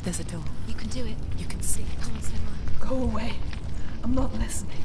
There's a door. You can do it. You can see it. Come on, Senua. Go away. I'm not listening.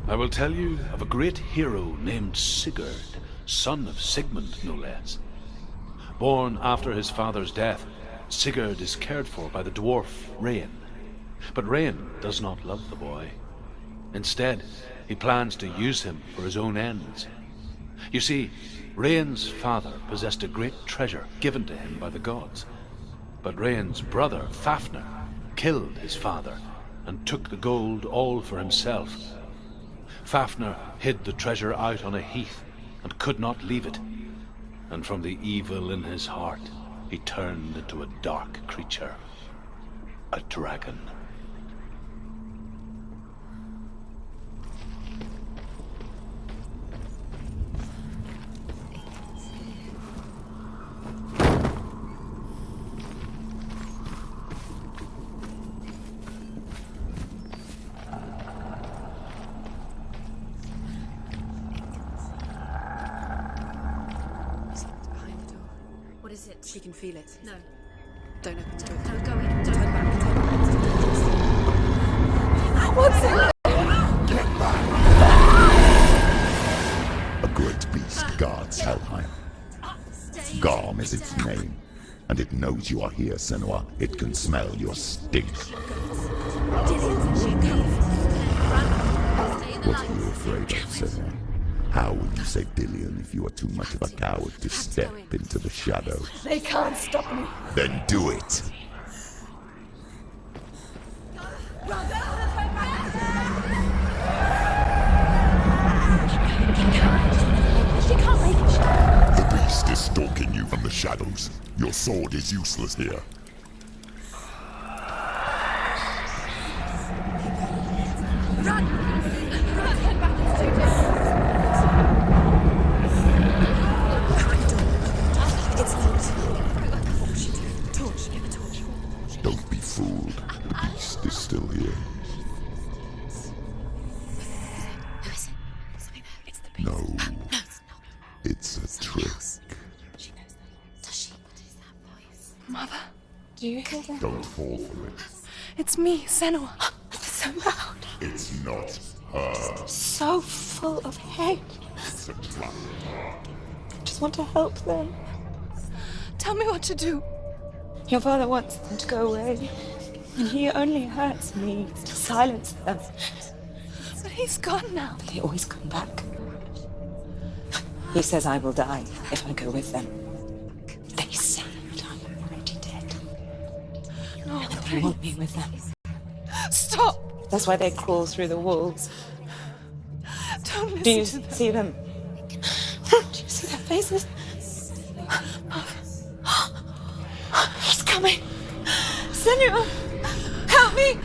I will tell you of a great hero named Sigurd, son of Sigmund, no less. Born after his father's death, Sigurd is cared for by the dwarf Rain. But Rain does not love the boy. Instead, he plans to use him for his own ends. You see, Rain's father possessed a great treasure given to him by the gods. But Rain's brother, Fafnir, killed his father and took the gold all for himself. Fafnir hid the treasure out on a heath and could not leave it. And from the evil in his heart, he turned into a dark creature, a dragon. She can feel it. No. Don't open the door. No, go in. Don't Turn back. What's it? Get back! A great beast guards Helheim. Garm is its name, and it knows you are here, Senua. It can smell your stink. What are you afraid of, Senua? How will you save Dillion if you are too much of a coward to step into the shadows? They can't stop me. Then do it! She can't make it. The beast is stalking you from the shadows. Your sword is useless here. Don't be fooled. The beast is still here. Who is it? Something there. It's the beast. No, No, it's not. it's a trick. She knows that. Does she? What is that voice? Mother, do you hear that? Don't fall for it. It's me, Senua. It's so loud. It's not her. So full of hate. It's a trap. I just want to help them. Tell me what to do. Your father wants them to go away, and he only hurts me to silence them. But he's gone now. But they always come back. He says I will die if I go with them. They say that I'm already dead. No, and they want me with them. Stop! That's why they crawl through the walls. Don't listen. Do you see them? Do you see their faces? He's coming. Senua, help me.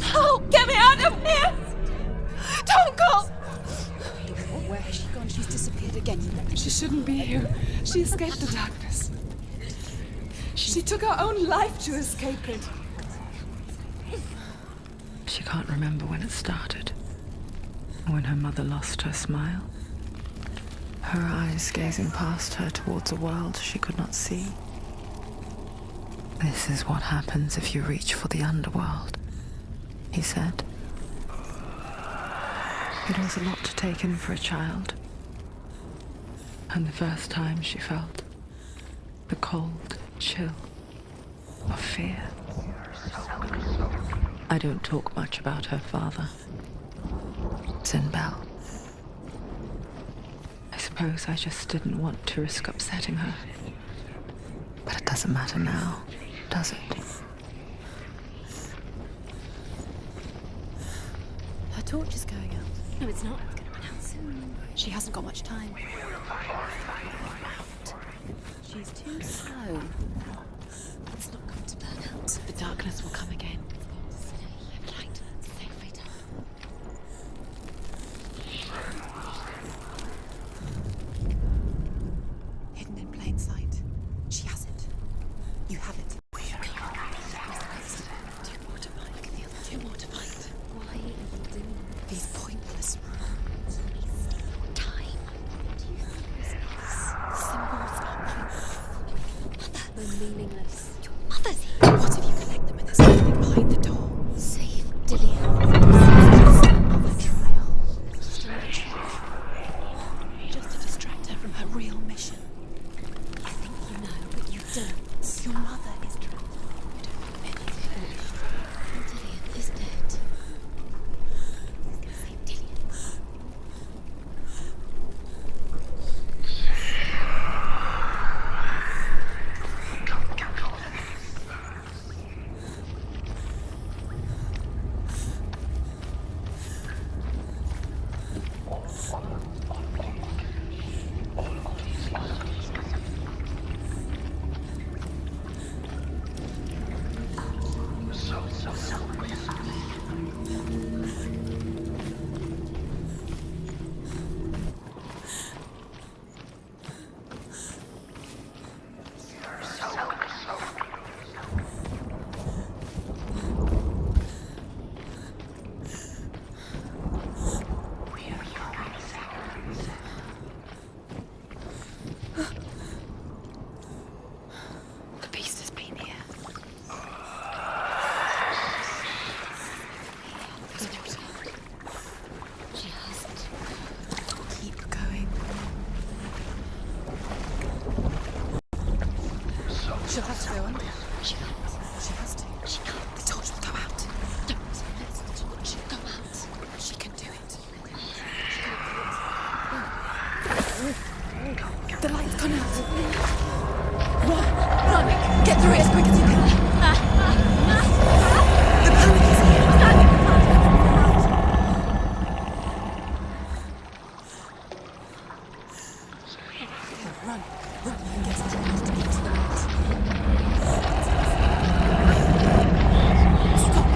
Help, get me out of here. Don't go. Where has she gone? She's disappeared again. She shouldn't be here. She escaped the darkness. She took her own life to escape it. She can't remember when it started. When her mother lost her smile. Her eyes gazing past her towards a world she could not see. This is what happens if you reach for the underworld, he said. It was a lot to take in for a child. And the first time she felt the cold chill of fear. I don't talk much about her father, Sinbel. I suppose I just didn't want to risk upsetting her. But it doesn't matter now, does it? Her torch is going out. No, it's not. It's going to run out soon. She hasn't got much time. She's too slow. It's not going to burn out. The darkness will come again. Light. Stay freedom. She'll have to go under. She can't. She has to. She can't. The torch will go out. Don't let the torch go out. She can do it. The light's gone out. Run! Get through it as quick as you can. The panic is here. Run! Run! And get to the light. Get to the light. Stop!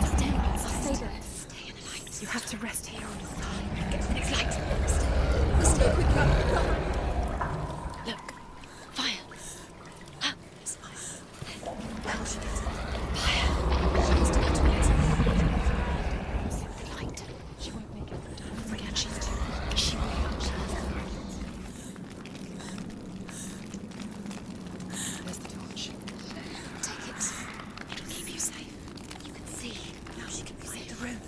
Stay. I'll stay there. Stay in the light. You have to rest here on the side. Get to the next light. Stay quick. Run. Look. Fire. It's fire. How should it? Fire. She has to go to it. The light. She won't make it. Brilliant. She will. There's the torch. Take it. It'll keep you safe. You can see. Now she can find the room.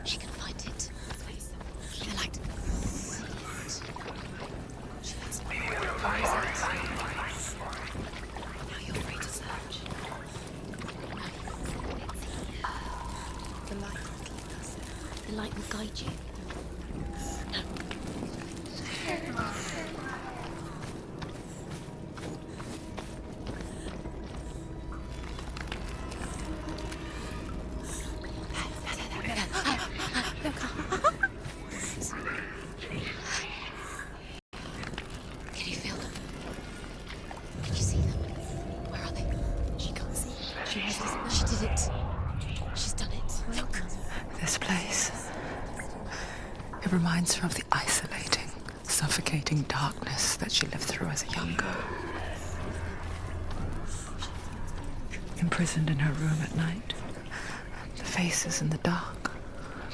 She can find it. The light. She has one. Where is it? Now you're free to search. The light will keep us. The light will guide you. Can you feel them? Can you see them? Where are they? She can't see. She has this. She did it. She's done it. Look. This place. It reminds her of the isolating, suffocating darkness that she lived through as a young girl. Imprisoned in her room at night. The faces in the dark,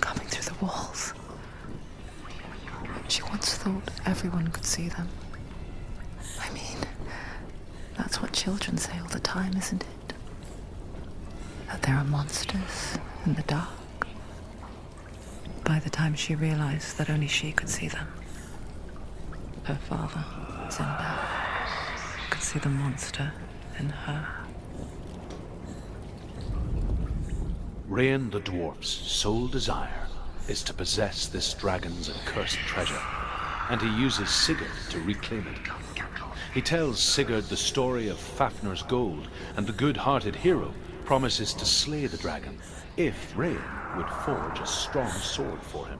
coming through the walls. She once thought everyone could see them. I mean, that's what children say all the time, isn't it? That there are monsters in the dark. By the time she realized that only she could see them, her father, Sinbad, could see the monster in her. Rain the dwarf's sole desire is to possess this dragon's accursed treasure, and he uses Sigurd to reclaim it. He tells Sigurd the story of Fafnir's gold, and the good-hearted hero promises to slay the dragon if Rain would forge a strong sword for him.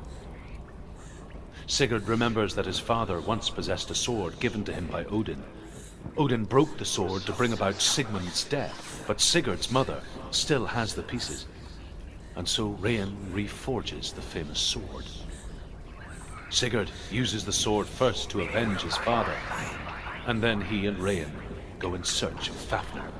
Sigurd remembers that his father once possessed a sword given to him by Odin. Odin broke the sword to bring about Sigmund's death, but Sigurd's mother still has the pieces. And so Rain reforges the famous sword. Sigurd uses the sword first to avenge his father, and then he and Rain go in search of Fafnir.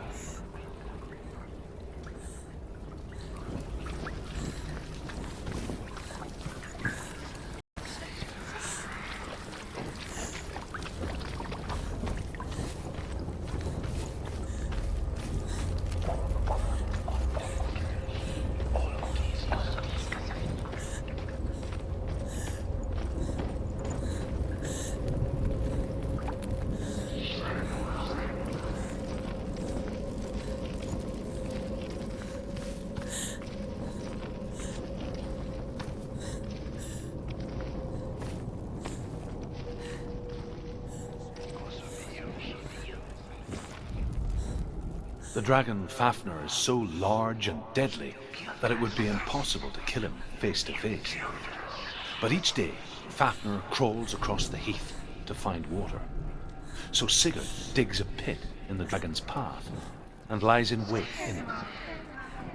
The dragon Fafnir is so large and deadly that it would be impossible to kill him face to face. But each day, Fafnir crawls across the heath to find water. So Sigurd digs a pit in the dragon's path and lies in wait in it.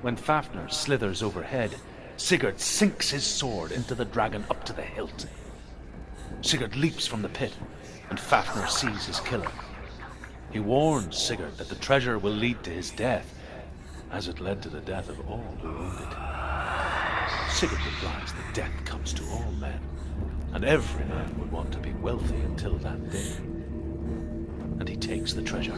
When Fafnir slithers overhead, Sigurd sinks his sword into the dragon up to the hilt. Sigurd leaps from the pit, and Fafnir sees his killer. He warns Sigurd that the treasure will lead to his death, as it led to the death of all who owned it. Sigurd replies that death comes to all men, and every man would want to be wealthy until that day. And he takes the treasure.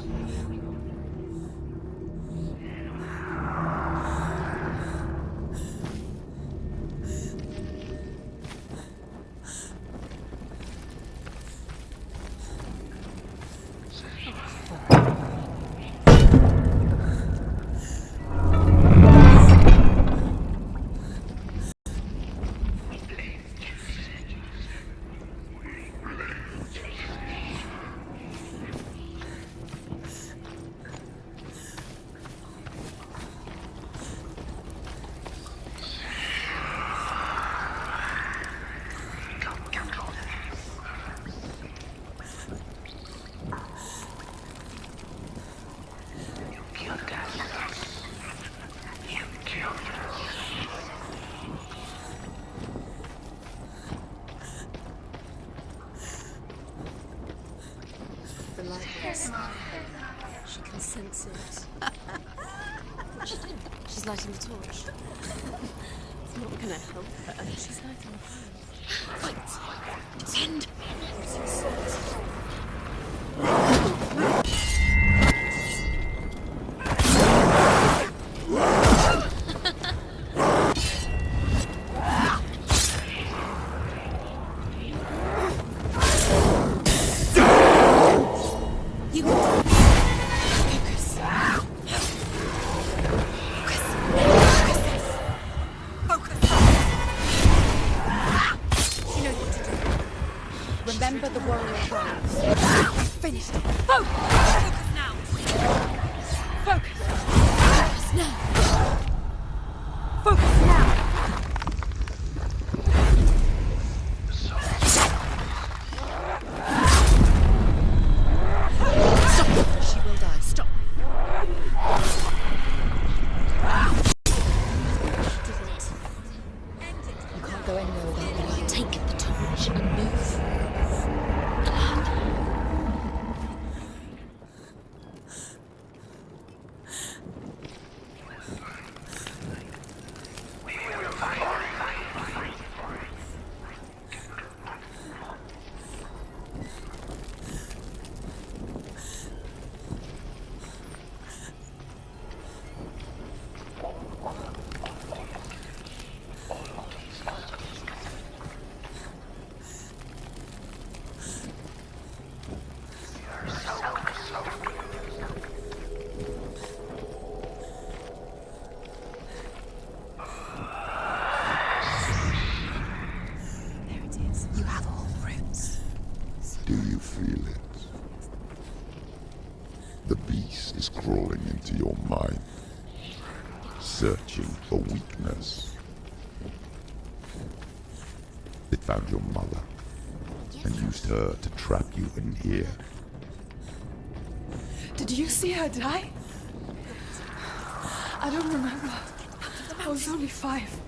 sense it. What's she doing? She's lighting the torch. It's not gonna help her. She's lighting the fire. Wait! Send! Remember the warrior tribes. Finished. Focus! Focus now! Focus! Focus now! Focus now! Stop! She will die. Stop! You can't go anywhere without me. Take the torch and move. Do you feel it? The beast is crawling into your mind, searching for weakness. It found your mother and used her to trap you in here. Did you see her die? I don't remember. I was only 5.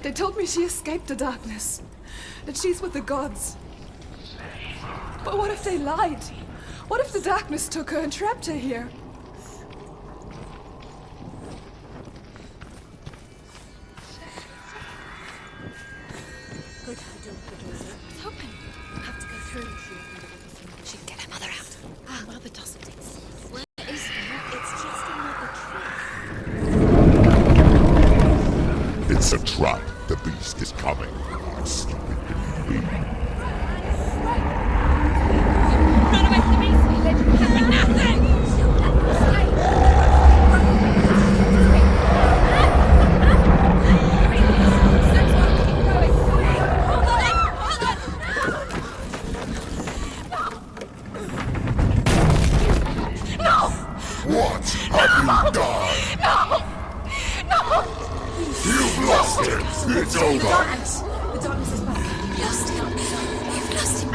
They told me she escaped the darkness, that she's with the gods. But what if they lied? What if the darkness took her and trapped her here? Good. It's open. We'll have to go through. She can get her mother out. Ah, mother doesn't exist. Where is her? It's just another tree. It's a trap. The beast is coming. Stupid baby. Run away from the beast! Let you have nothing! What have you done? No! You've lost it! It's over! The darkness is back. You've lost him. You've lost him.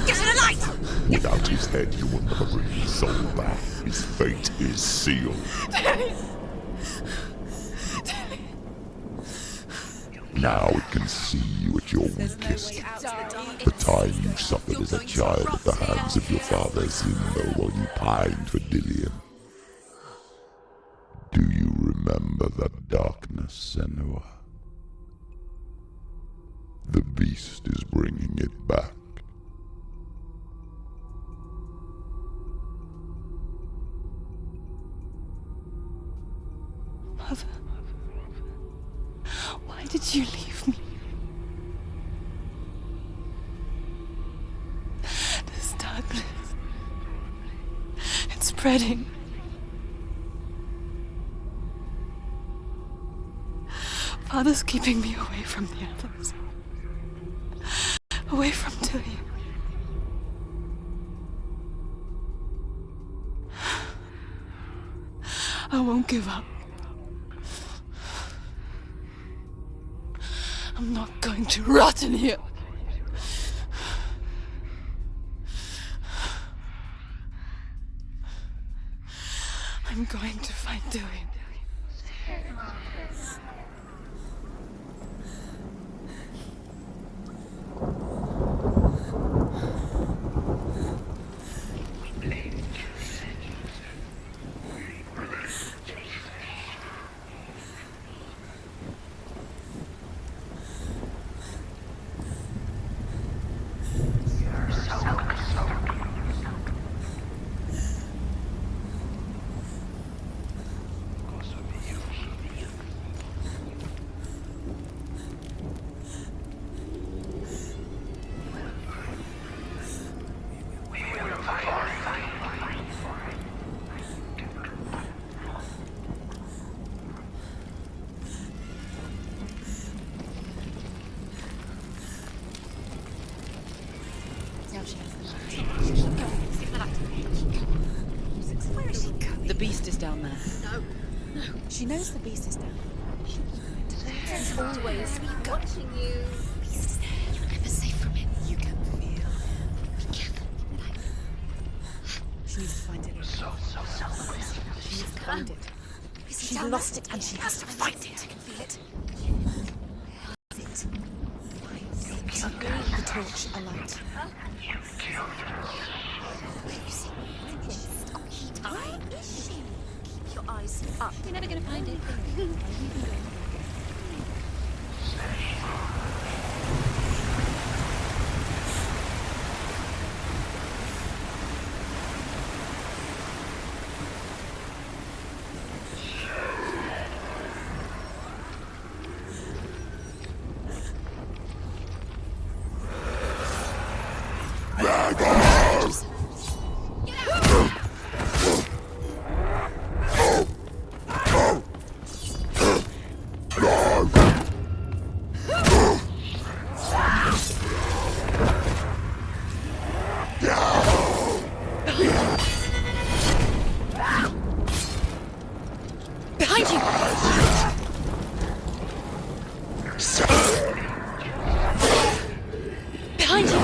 Get to the light! Without his head, you will never bring his soul back. His fate is sealed. Now it can see you at your weakest. The time you suffered as a child at the hands of your father Zimbo while you pined for Dillion. Do you remember that darkness, Senua? The beast is bringing it back. Mother, why did you leave me? This darkness, it's spreading. Father's keeping me away from the others. Away from Dillion. I won't give up. I'm not going to rot in here. I'm going to find Dillion. She knows the beast is down. She's always watching you. Beast is there. You're never safe from him. You can feel. Be careful. She needs to find it. She needs to find it. She's lost it and she has to find it. I can feel it. The torch alight. Where is she? Keep your eyes up. You're never gonna find it. Behind you! Behind you!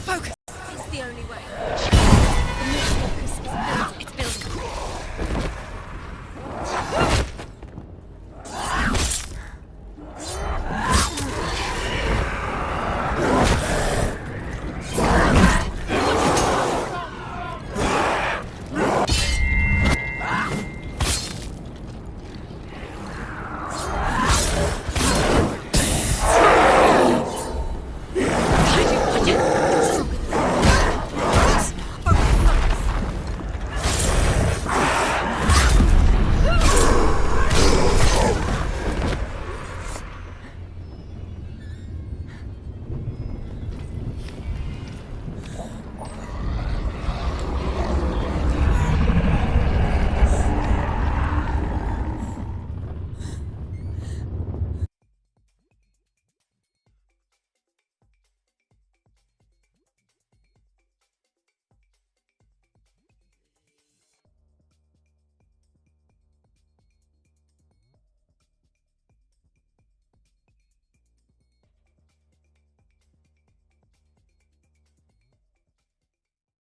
Focus! It's the only way.